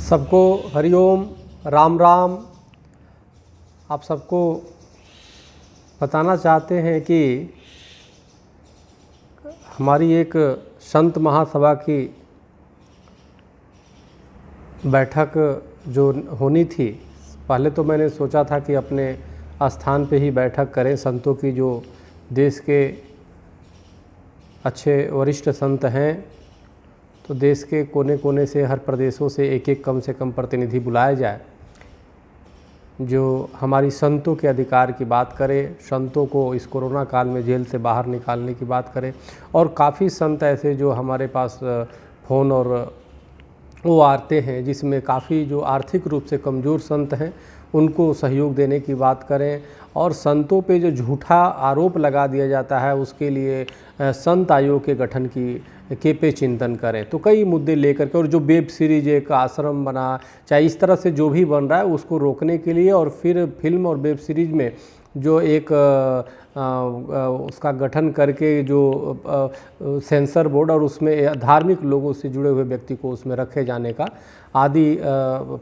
सबको हरिओम राम राम। आप सबको बताना चाहते हैं कि हमारी एक संत महासभा की बैठक जो होनी थी, पहले तो मैंने सोचा था कि अपने स्थान पे ही बैठक करें। संतों की जो देश के अच्छे वरिष्ठ संत हैं, तो देश के कोने कोने से हर प्रदेशों से एक एक कम से कम प्रतिनिधि बुलाया जाए जो हमारी संतों के अधिकार की बात करे, संतों को इस कोरोना काल में जेल से बाहर निकालने की बात करे। और काफ़ी संत ऐसे जो हमारे पास फ़ोन और वो आते हैं जिसमें काफ़ी जो आर्थिक रूप से कमज़ोर संत हैं उनको सहयोग देने की बात करें। और संतों पे जो झूठा आरोप लगा दिया जाता है उसके लिए संत आयोग के गठन के पे चिंतन करें। तो कई मुद्दे लेकर के, और जो वेब सीरीज एक आश्रम बना, चाहे इस तरह से जो भी बन रहा है उसको रोकने के लिए, और फिर फिल्म और वेब सीरीज में जो एक उसका गठन करके जो सेंसर बोर्ड और उसमें धार्मिक लोगों से जुड़े हुए व्यक्ति को उसमें रखे जाने का आदि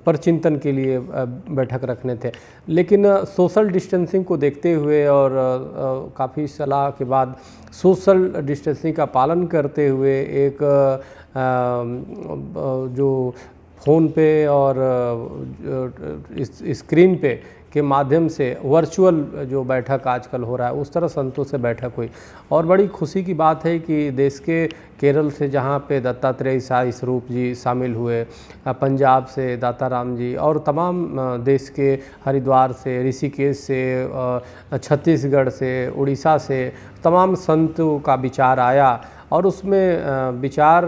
पर चिंतन के लिए बैठक रखने थे। लेकिन सोशल डिस्टेंसिंग को देखते हुए और काफ़ी सलाह के बाद सोशल डिस्टेंसिंग का पालन करते हुए एक जो फ़ोन पे और स्क्रीन पे के माध्यम से वर्चुअल जो बैठक आजकल हो रहा है उस तरह संतों से बैठक हुई। और बड़ी खुशी की बात है कि देश के केरल से जहाँ पे दत्तात्रेय साईं स्वरूप जी शामिल हुए, पंजाब से दाताराम जी, और तमाम देश के हरिद्वार से, ऋषिकेश से, छत्तीसगढ़ से, उड़ीसा से तमाम संतों का विचार आया। और उसमें विचार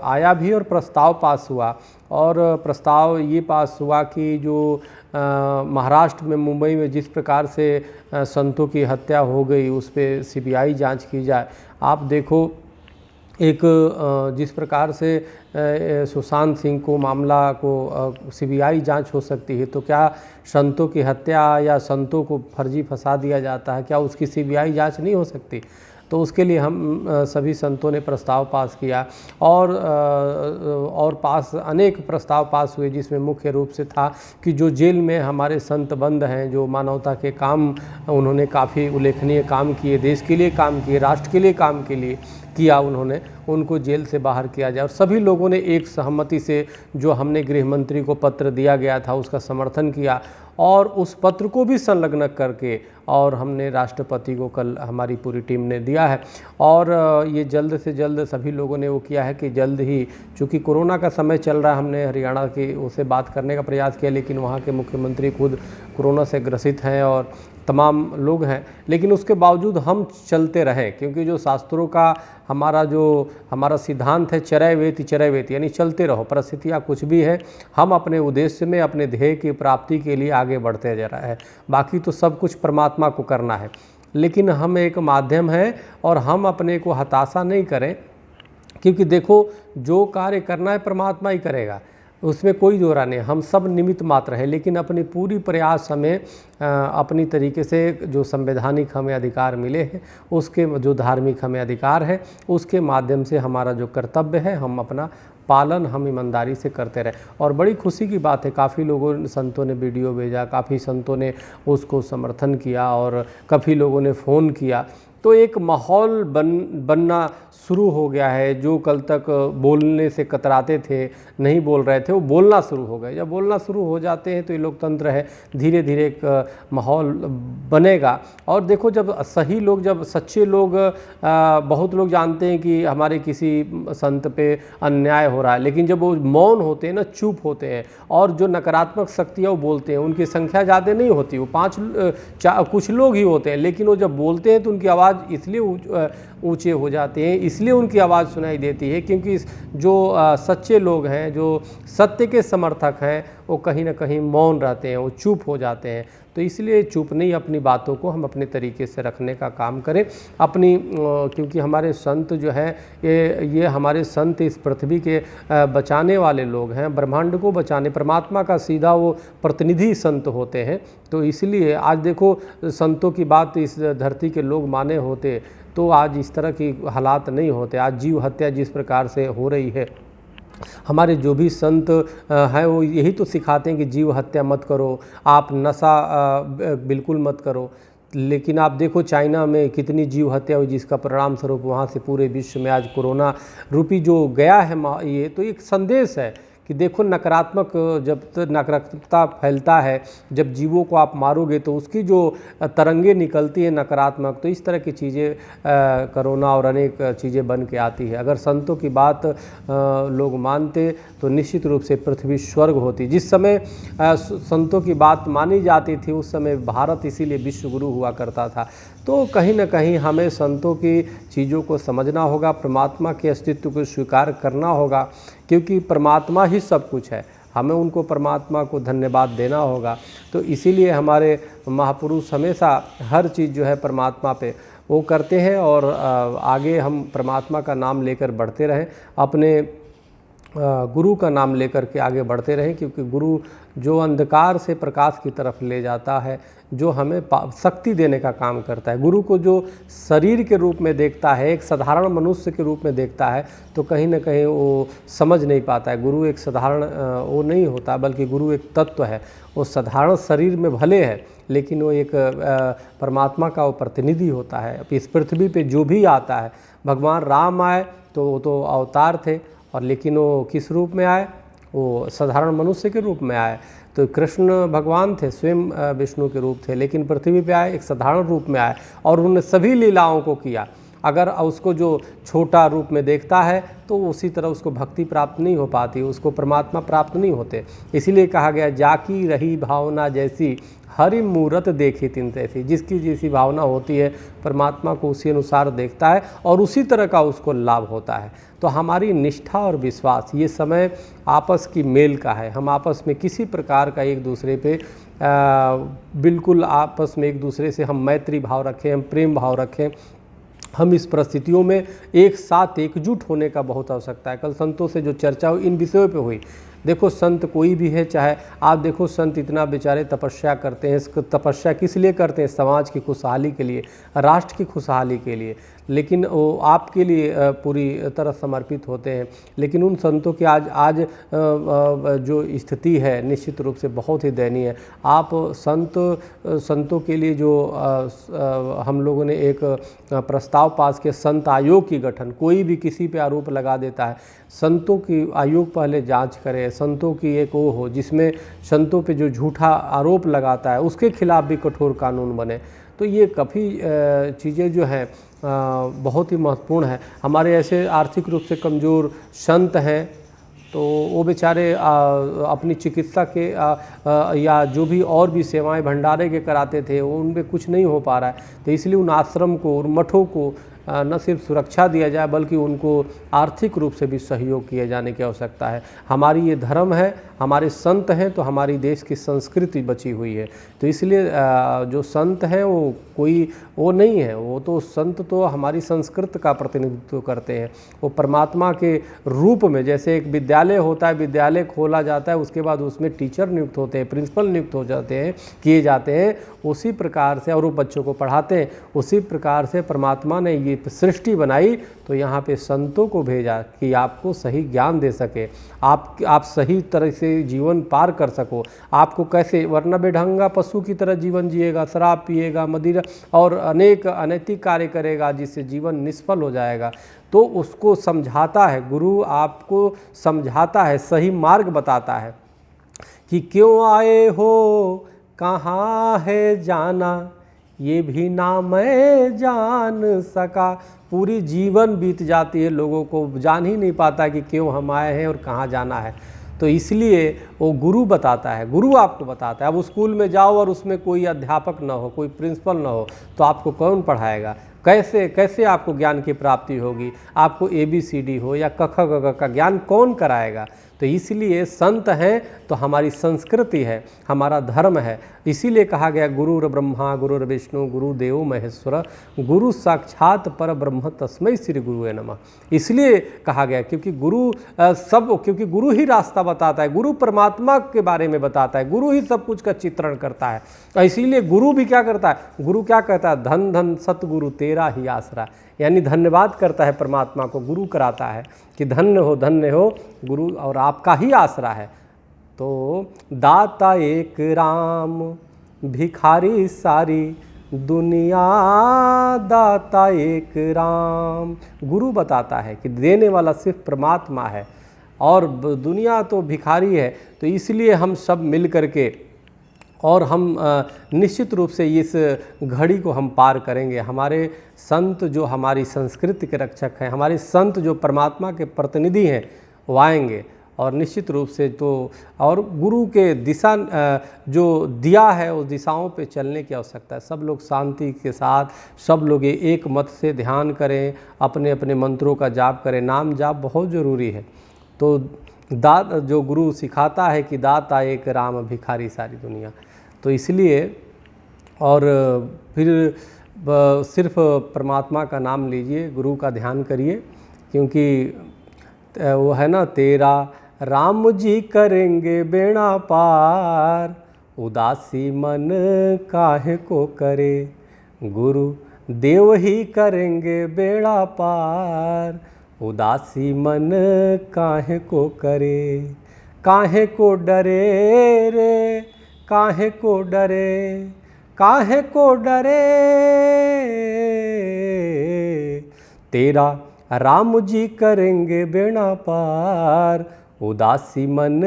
आया भी और प्रस्ताव पास हुआ। और प्रस्ताव ये पास हुआ कि जो महाराष्ट्र में मुंबई में जिस प्रकार से संतों की हत्या हो गई उस पर सीबीआई जांच की जाए। आप देखो एक जिस प्रकार से सुशांत सिंह को मामला को सीबीआई जांच हो सकती है, तो क्या संतों की हत्या या संतों को फर्जी फंसा दिया जाता है, क्या उसकी सीबीआई जांच नहीं हो सकती? तो उसके लिए हम सभी संतों ने प्रस्ताव पास किया। और पास अनेक प्रस्ताव पास हुए जिसमें मुख्य रूप से था कि जो जेल में हमारे संत बंद हैं, जो मानवता के काम उन्होंने काफ़ी उल्लेखनीय काम किए, देश के लिए काम किए, राष्ट्र के लिए काम के लिए किया उन्होंने, उनको जेल से बाहर किया जाए। और सभी लोगों ने एक सहमति से जो हमने गृह मंत्री को पत्र दिया गया था उसका समर्थन किया, और उस पत्र को भी संलग्न करके और हमने राष्ट्रपति को कल हमारी पूरी टीम ने दिया है। और ये जल्द से जल्द सभी लोगों ने वो किया है कि जल्द ही, चूँकि कोरोना का समय चल रहा है, हमने हरियाणा की उससे बात करने का प्रयास किया, लेकिन वहाँ के मुख्यमंत्री खुद कोरोना से ग्रसित हैं और तमाम लोग हैं, लेकिन उसके बावजूद हम चलते रहें, क्योंकि जो शास्त्रों का हमारा सिद्धांत है चरैवेति, यानी चलते रहो, परिस्थितियाँ कुछ भी है, हम अपने उद्देश्य में, अपने ध्येय की प्राप्ति के लिए आगे बढ़ते जा रहा है। बाकी तो सब कुछ परमात्मा को करना है, लेकिन हम एक माध्यम है और हम अपने को हताशा नहीं करें, क्योंकि देखो जो कार्य करना है परमात्मा ही करेगा, उसमें कोई दो राय नहीं। हम सब निमित्त मात्र हैं, लेकिन अपनी पूरी प्रयास हमें अपनी तरीके से जो संवैधानिक हमें अधिकार मिले हैं, उसके जो धार्मिक हमें अधिकार है, उसके माध्यम से हमारा जो कर्तव्य है हम अपना पालन हम ईमानदारी से करते रहे। और बड़ी खुशी की बात है, काफ़ी लोगों संतों ने वीडियो भेजा, काफ़ी संतों ने उसको समर्थन किया और काफ़ी लोगों ने फ़ोन किया। तो एक माहौल बनना शुरू हो गया है। जो कल तक बोलने से कतराते थे, नहीं बोल रहे थे, वो बोलना शुरू हो गए। जब बोलना शुरू हो जाते हैं तो ये लोकतंत्र है, धीरे धीरे एक माहौल बनेगा। और देखो जब सही लोग, जब सच्चे लोग, बहुत लोग जानते हैं कि हमारे किसी संत पे अन्याय हो रहा है, लेकिन जब वो मौन होते हैं ना, चुप होते हैं, और जो नकारात्मक शक्तियाँ वो बोलते हैं, उनकी संख्या ज़्यादा नहीं होती, वो कुछ लोग ही होते हैं, लेकिन वो जब बोलते हैं तो उनकी आवाज़ इसलिए ऊंचे हो जाते हैं, इसलिए उनकी आवाज़ सुनाई देती है, क्योंकि जो सच्चे लोग हैं, जो सत्य के समर्थक हैं, वो कहीं ना कहीं मौन रहते हैं, वो चुप हो जाते हैं। तो इसलिए चुप नहीं, अपनी बातों को हम अपने तरीके से रखने का काम करें अपनी, क्योंकि हमारे संत जो है ये हमारे संत इस पृथ्वी के बचाने वाले लोग हैं, ब्रह्मांड को बचाने, परमात्मा का सीधा वो प्रतिनिधि संत होते हैं। तो इसलिए आज देखो संतों की बात इस धरती के लोग माने होते तो आज इस तरह की हालात नहीं होते। आज जीव हत्या जिस प्रकार से हो रही है, हमारे जो भी संत हैं वो यही तो सिखाते हैं कि जीव हत्या मत करो, आप नशा बिल्कुल मत करो। लेकिन आप देखो चाइना में कितनी जीव हत्या हुई, जिसका परिणाम स्वरूप वहाँ से पूरे विश्व में आज कोरोना रूपी जो गया है, ये तो एक संदेश है कि देखो नकारात्मक, जब तक नकारात्मकता फैलता है, जब जीवों को आप मारोगे तो उसकी जो तरंगे निकलती है नकारात्मक, तो इस तरह की चीज़ें कोरोना और अनेक चीज़ें बन के आती है। अगर संतों की बात लोग मानते तो निश्चित रूप से पृथ्वी स्वर्ग होती। जिस समय संतों की बात मानी जाती थी उस समय भारत इसीलिए विश्व गुरु हुआ करता था। तो कहीं ना कहीं हमें संतों की चीज़ों को समझना होगा, परमात्मा के अस्तित्व को स्वीकार करना होगा, क्योंकि परमात्मा ही सब कुछ है। हमें उनको, परमात्मा को धन्यवाद देना होगा। तो इसीलिए हमारे महापुरुष हमेशा हर चीज़ जो है परमात्मा पे वो करते हैं, और आगे हम परमात्मा का नाम लेकर बढ़ते रहें, अपने गुरु का नाम लेकर के आगे बढ़ते रहें, क्योंकि गुरु जो अंधकार से प्रकाश की तरफ ले जाता है, जो हमें शक्ति देने का काम करता है। गुरु को जो शरीर के रूप में देखता है, एक साधारण मनुष्य के रूप में देखता है, तो कहीं ना कहीं वो समझ नहीं पाता है। गुरु एक साधारण वो नहीं होता, बल्कि गुरु एक तत्व है। वो साधारण शरीर में भले है, लेकिन वो एक परमात्मा का वो प्रतिनिधि होता है। इस पृथ्वी पे जो भी आता है, भगवान राम आए तो वो तो अवतार थे, और लेकिन वो किस रूप में आए? वो साधारण मनुष्य के रूप में आए। तो कृष्ण भगवान थे, स्वयं विष्णु के रूप थे, लेकिन पृथ्वी पे आए एक साधारण रूप में आए, और उन्होंने सभी लीलाओं को किया। अगर उसको जो छोटा रूप में देखता है तो उसी तरह उसको भक्ति प्राप्त नहीं हो पाती, उसको परमात्मा प्राप्त नहीं होते। इसीलिए कहा गया, जाकी रही भावना जैसी, हरि मूरत देखी तिन तैसी। जिसकी जैसी भावना होती है, परमात्मा को उसी अनुसार देखता है, और उसी तरह का उसको लाभ होता है। तो हमारी निष्ठा और विश्वास, ये समय आपस की मेल का है। हम आपस में किसी प्रकार का एक दूसरे पे बिल्कुल आपस में एक दूसरे से हम मैत्री भाव रखें, हम प्रेम भाव रखें। हम इस परिस्थितियों में एक साथ एकजुट होने का बहुत आवश्यकता है। कल संतों से जो चर्चा हुई इन विषयों पे हुई। देखो संत कोई भी है, चाहे आप देखो संत इतना बेचारे तपस्या करते हैं। इसको तपस्या किस लिए करते हैं? समाज की खुशहाली के लिए, राष्ट्र की खुशहाली के लिए, लेकिन वो आपके लिए पूरी तरह समर्पित होते हैं। लेकिन उन संतों की आज जो स्थिति है निश्चित रूप से बहुत ही दयनीय है। आप संतों के लिए जो हम लोगों ने एक प्रस्ताव पास किया, संत आयोग की गठन। कोई भी किसी पे आरोप लगा देता है, संतों की आयोग पहले जांच करे। संतों की एक वो हो जिसमें संतों पे जो झूठा आरोप लगाता है उसके खिलाफ भी कठोर कानून बने। तो ये काफ़ी चीज़ें जो हैं बहुत ही महत्वपूर्ण है। हमारे ऐसे आर्थिक रूप से कमज़ोर संत हैं, तो वो बेचारे अपनी चिकित्सा के या जो भी और भी सेवाएं भंडारे के कराते थे, वो उन पे कुछ नहीं हो पा रहा है। तो इसलिए उन आश्रम को, उन मठों को न सिर्फ सुरक्षा दिया जाए, बल्कि उनको आर्थिक रूप से भी सहयोग किए जाने की आवश्यकता है। हमारी ये धर्म है, हमारे संत हैं, तो हमारी देश की संस्कृति बची हुई है। तो इसलिए जो संत हैं वो कोई वो नहीं है, वो तो संत तो हमारी संस्कृति का प्रतिनिधित्व करते हैं। वो परमात्मा के रूप में, जैसे एक विद्यालय होता है, विद्यालय खोला जाता है, उसके बाद उसमें टीचर नियुक्त होते हैं, प्रिंसिपल नियुक्त हो जाते हैं, किए जाते हैं, उसी प्रकार से, और वो बच्चों को पढ़ाते हैं। उसी प्रकार से परमात्मा ने ये सृष्टि बनाई, तो यहाँ पे संतों को भेजा कि आपको सही ज्ञान दे सके, आप सही तरह से जीवन पार कर सको। आपको कैसे, वरना बेढंगा पशु की तरह जीवन जिएगा, शराब पिएगा, मदिरा और अनेक अनैतिक कार्य करेगा, जिससे जीवन निष्फल हो जाएगा। तो उसको समझाता है गुरु, आपको समझाता है, सही मार्ग बताता है कि क्यों आए हो, कहाँ है जाना, ये भी ना मैं जान सका। पूरी जीवन बीत जाती है, लोगों को जान ही नहीं पाता कि क्यों हम आए हैं और कहाँ जाना है। तो इसलिए वो गुरु बताता है, गुरु आपको बताता है। अब स्कूल में जाओ और उसमें कोई अध्यापक ना हो, कोई प्रिंसिपल ना हो, तो आपको कौन पढ़ाएगा? कैसे आपको ज्ञान की प्राप्ति होगी? आपको ABCD हो या क ख ग घ का ज्ञान कौन कराएगा? तो इसलिए संत हैं तो हमारी संस्कृति है, हमारा धर्म है। इसीलिए कहा गया, गुरुर ब्रह्मा गुरुर विष्णु गुरुदेव महेश्वर, गुरु साक्षात पर ब्रह्म तस्मै श्री गुरुवे नमः। इसलिए कहा गया क्योंकि क्योंकि गुरु ही रास्ता बताता है, गुरु परमात्मा के बारे में बताता है, गुरु ही सब कुछ का चित्रण करता है। इसीलिए गुरु भी क्या करता है? गुरु क्या कहता है? धन धन सतगुरु तेरा ही आसरा, यानी धन्यवाद करता है परमात्मा को, गुरु कराता है कि धन्य हो गुरु और आपका ही आसरा है। तो दाता एक राम भिखारी सारी दुनिया, दाता एक राम। गुरु बताता है कि देने वाला सिर्फ परमात्मा है और दुनिया तो भिखारी है। तो इसलिए हम सब मिल करके और हम निश्चित रूप से इस घड़ी को हम पार करेंगे। हमारे संत जो हमारी संस्कृति के रक्षक हैं, हमारे संत जो परमात्मा के प्रतिनिधि हैं, वो आएंगे और निश्चित रूप से तो और गुरु के दिशा जो दिया है उस दिशाओं पे चलने की आवश्यकता है। सब लोग शांति के साथ, सब लोग एक मत से ध्यान करें, अपने अपने मंत्रों का जाप करें। नाम जाप बहुत ज़रूरी है। तो जो गुरु सिखाता है कि दाता एक राम भिखारी सारी दुनिया, तो इसलिए और फिर सिर्फ परमात्मा का नाम लीजिए, गुरु का ध्यान करिए, क्योंकि वो है ना, तेरा राम जी करेंगे बेड़ा पार, उदासी मन काहे को करे, गुरु देव ही करेंगे बेड़ा पार, उदासी मन काहे को करे। काहे को डरे रे, काहे को डरे, काहे को डरे, तेरा राम जी करेंगे बेड़ा पार, उदासी मन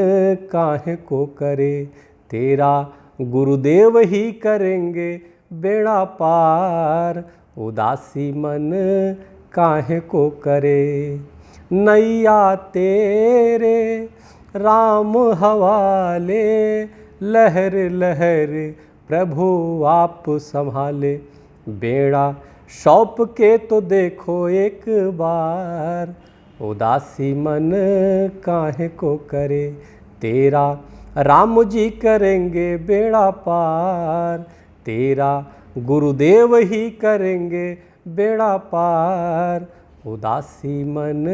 काहे को करे, तेरा गुरुदेव ही करेंगे बेड़ा पार, उदासी मन काहे को करे। नैया तेरे राम हवाले, लहर लहर प्रभु आप संभाले, बेड़ा सौंप के तो देखो एक बार, उदासी मन काहे को करे, तेरा राम जी करेंगे बेड़ा पार, तेरा गुरुदेव ही करेंगे बेड़ा पार, उदासी मन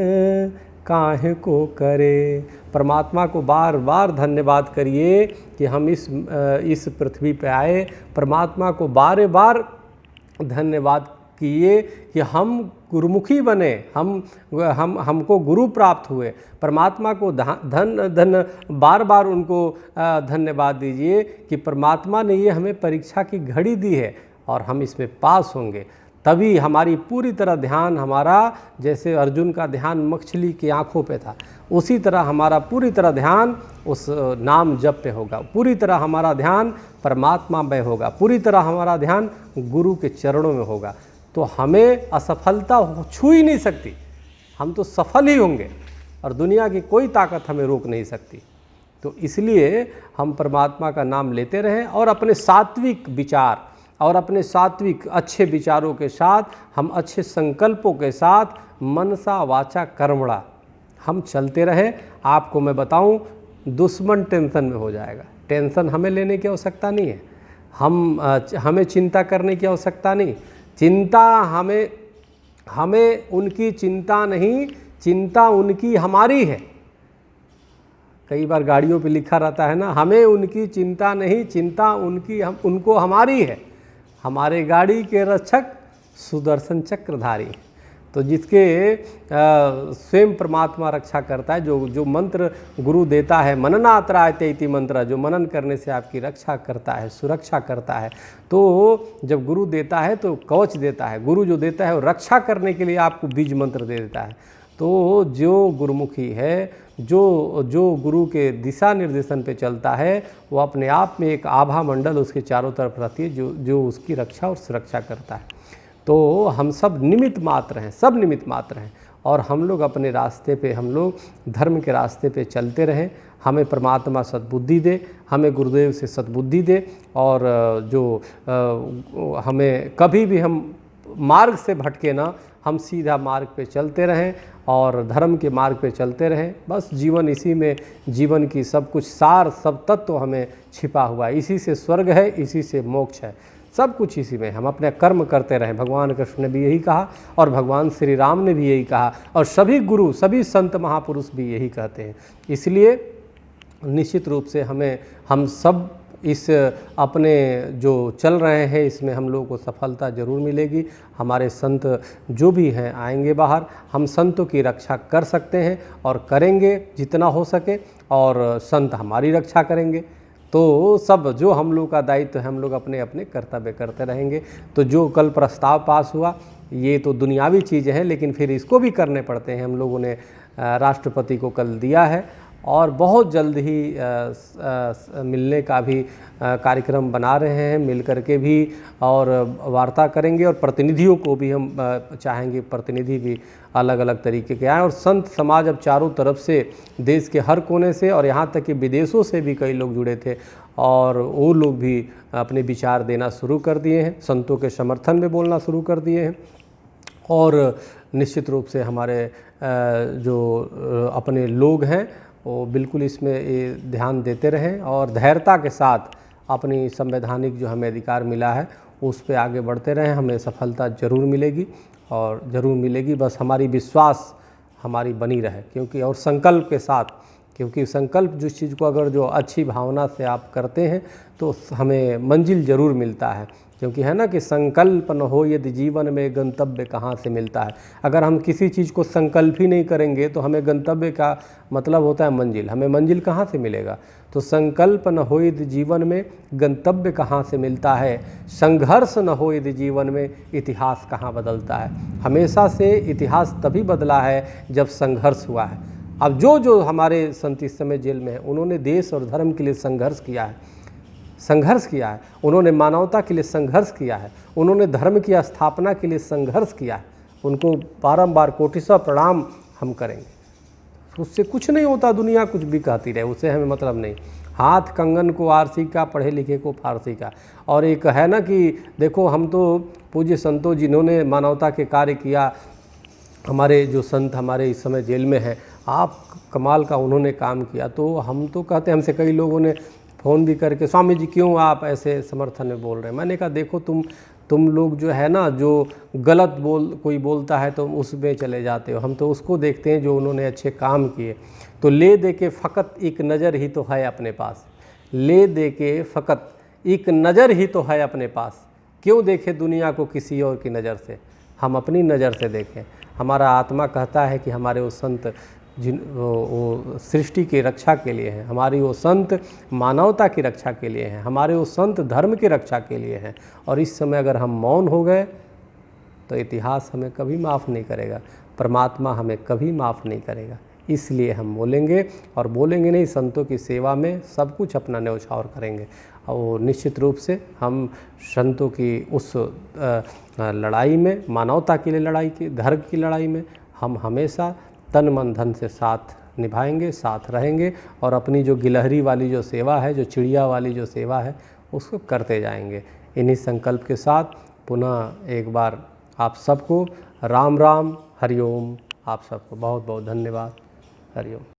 काहे को करे। परमात्मा को बार बार धन्यवाद करिए कि हम इस पृथ्वी पे आए। परमात्मा को बार बार धन्यवाद किए कि हम गुरुमुखी बने, हमको गुरु प्राप्त हुए। परमात्मा को धन बार बार उनको धन्यवाद दीजिए कि परमात्मा ने ये हमें परीक्षा की घड़ी दी है और हम इसमें पास होंगे। तभी हमारी पूरी तरह ध्यान, हमारा जैसे अर्जुन का ध्यान मछली की आंखों पे था, उसी तरह हमारा पूरी तरह ध्यान उस नाम जप पे होगा, पूरी तरह हमारा ध्यान परमात्मा में होगा, पूरी तरह हमारा ध्यान गुरु के चरणों में होगा। तो हमें असफलता छू ही नहीं सकती, हम तो सफल ही होंगे और दुनिया की कोई ताकत हमें रोक नहीं सकती। तो इसलिए हम परमात्मा का नाम लेते रहें और अपने सात्विक विचार और अपने सात्विक अच्छे विचारों के साथ, हम अच्छे संकल्पों के साथ मनसा वाचा कर्मणा हम चलते रहें। आपको मैं बताऊं, दुश्मन टेंशन में हो जाएगा। टेंशन हमें लेने की आवश्यकता नहीं है, हमें चिंता करने की आवश्यकता नहीं। चिंता हमें उनकी चिंता नहीं, चिंता उनकी हमारी है। कई बार गाड़ियों पे लिखा रहता है ना, हमें उनकी चिंता नहीं, चिंता उनकी उनको हमारी है। हमारे गाड़ी के रक्षक सुदर्शन चक्रधारी। तो जिसके स्वयं परमात्मा रक्षा करता है, जो मंत्र गुरु देता है, मननात्रायते इति मंत्र, जो मनन करने से आपकी रक्षा करता है, सुरक्षा करता है। तो जब गुरु देता है तो कवच देता है, गुरु जो देता है वो रक्षा करने के लिए आपको बीज मंत्र दे देता है। तो जो गुरुमुखी है, जो गुरु के दिशा निर्देशन पे चलता है, वो अपने आप में एक आभा मंडल उसके चारों तरफ रहती है, जो उसकी रक्षा और सुरक्षा करता है। तो हम सब निमित्त मात्र हैं, सब निमित्त मात्र हैं, और हम लोग अपने रास्ते पे, हम लोग धर्म के रास्ते पे चलते रहें। हमें परमात्मा सद्बुद्धि दे, हमें गुरुदेव से सद्बुद्धि दे, और जो हमें कभी भी हम मार्ग से भटके ना, हम सीधा मार्ग पे चलते रहें और धर्म के मार्ग पे चलते रहें। बस जीवन इसी में, जीवन की सब कुछ सार, सब तत्व हमें छिपा हुआ है। इसी से स्वर्ग है, इसी से मोक्ष है, सब कुछ इसी में। हम अपने कर्म करते रहें। भगवान कृष्ण ने भी यही कहा और भगवान श्री राम ने भी यही कहा, और सभी गुरु, सभी संत महापुरुष भी यही कहते हैं। इसलिए निश्चित रूप से हम सब इस अपने जो चल रहे हैं इसमें हम लोगों को सफलता ज़रूर मिलेगी। हमारे संत जो भी हैं आएंगे बाहर, हम संतों की रक्षा कर सकते हैं और करेंगे जितना हो सके, और संत हमारी रक्षा करेंगे। तो सब जो हम लोग का दायित्व है हम लोग अपने अपने कर्तव्य करते रहेंगे। तो जो कल प्रस्ताव पास हुआ ये तो दुनियावी चीज़ें हैं, लेकिन फिर इसको भी करने पड़ते हैं। हम लोगों ने राष्ट्रपति को कल दिया है और बहुत जल्द ही मिलने का भी कार्यक्रम बना रहे हैं, मिल कर के भी और वार्ता करेंगे। और प्रतिनिधियों को भी हम चाहेंगे प्रतिनिधि भी अलग अलग तरीके के आए। और संत समाज अब चारों तरफ से, देश के हर कोने से और यहाँ तक कि विदेशों से भी कई लोग जुड़े थे और वो लोग भी अपने विचार देना शुरू कर दिए हैं, संतों के समर्थन में बोलना शुरू कर दिए हैं। और निश्चित रूप से हमारे जो अपने लोग हैं वो बिल्कुल इसमें ध्यान देते रहें और धैर्यता के साथ अपनी संवैधानिक जो हमें अधिकार मिला है उस पे आगे बढ़ते रहें। हमें सफलता ज़रूर मिलेगी और ज़रूर मिलेगी, बस हमारी विश्वास हमारी बनी रहे, क्योंकि और संकल्प के साथ, क्योंकि संकल्प जिस चीज़ को अगर जो अच्छी भावना से आप करते हैं तो हमें मंजिल ज़रूर मिलता है। क्योंकि है ना कि संकल्प न हो यदि जीवन में गंतव्य कहाँ से मिलता है। अगर हम किसी चीज़ को संकल्प ही नहीं करेंगे तो हमें गंतव्य का मतलब होता है मंजिल, हमें मंजिल कहाँ से मिलेगा। तो संकल्प न हो यदि जीवन में गंतव्य कहाँ से मिलता है, संघर्ष न हो यदि जीवन में इतिहास कहाँ बदलता है। हमेशा से इतिहास तभी बदला है जब संघर्ष हुआ है। अब जो हमारे संत इस समय जेल में हैं उन्होंने देश और धर्म के लिए संघर्ष किया है, उन्होंने मानवता के लिए संघर्ष किया है, उन्होंने धर्म की स्थापना के लिए संघर्ष किया है। उनको बारंबार कोटिसौ प्रणाम हम करेंगे। उससे कुछ नहीं होता, दुनिया कुछ भी कहती रहे, उससे हमें मतलब नहीं। हाथ कंगन को आरसी का, पढ़े लिखे को फारसी का। और एक है ना कि देखो हम तो पूज्य संतों जिन्होंने मानवता के कार्य किया, हमारे जो संत हमारे इस समय जेल में हैं, आप कमाल का उन्होंने काम किया। तो हम तो कहते हैं, हमसे कई लोगों ने फ़ोन भी करके स्वामी जी क्यों आप ऐसे समर्थन में बोल रहे हैं। मैंने कहा देखो तुम लोग जो है ना, जो गलत कोई बोलता है तो उसमें चले जाते हो, हम तो उसको देखते हैं जो उन्होंने अच्छे काम किए। तो ले दे के फ़कत एक नज़र ही तो है अपने पास, ले दे के फ़कत एक नज़र ही तो है अपने पास, क्यों देखे दुनिया को किसी और की नज़र से, हम अपनी नज़र से देखें। हमारा आत्मा कहता है कि हमारे वो संत वो सृष्टि की रक्षा के लिए हैं, हमारी वो संत मानवता की रक्षा के लिए हैं, हमारे वो संत धर्म की रक्षा के लिए हैं। और इस समय अगर हम मौन हो गए तो इतिहास हमें कभी माफ़ नहीं करेगा, परमात्मा हमें कभी माफ़ नहीं करेगा। इसलिए हम बोलेंगे, और बोलेंगे नहीं, संतों की सेवा में सब कुछ अपना न्यौछावर करेंगे। और निश्चित रूप से हम संतों की उस लड़ाई में, मानवता के लिए लड़ाई की, धर्म की लड़ाई में हम हमेशा तन मन धन से साथ निभाएंगे, साथ रहेंगे और अपनी जो गिलहरी वाली जो सेवा है, जो चिड़िया वाली जो सेवा है, उसको करते जाएंगे। इन्हीं संकल्प के साथ पुनः एक बार आप सबको राम राम, हरिओम। आप सबको बहुत बहुत धन्यवाद। हरिओम।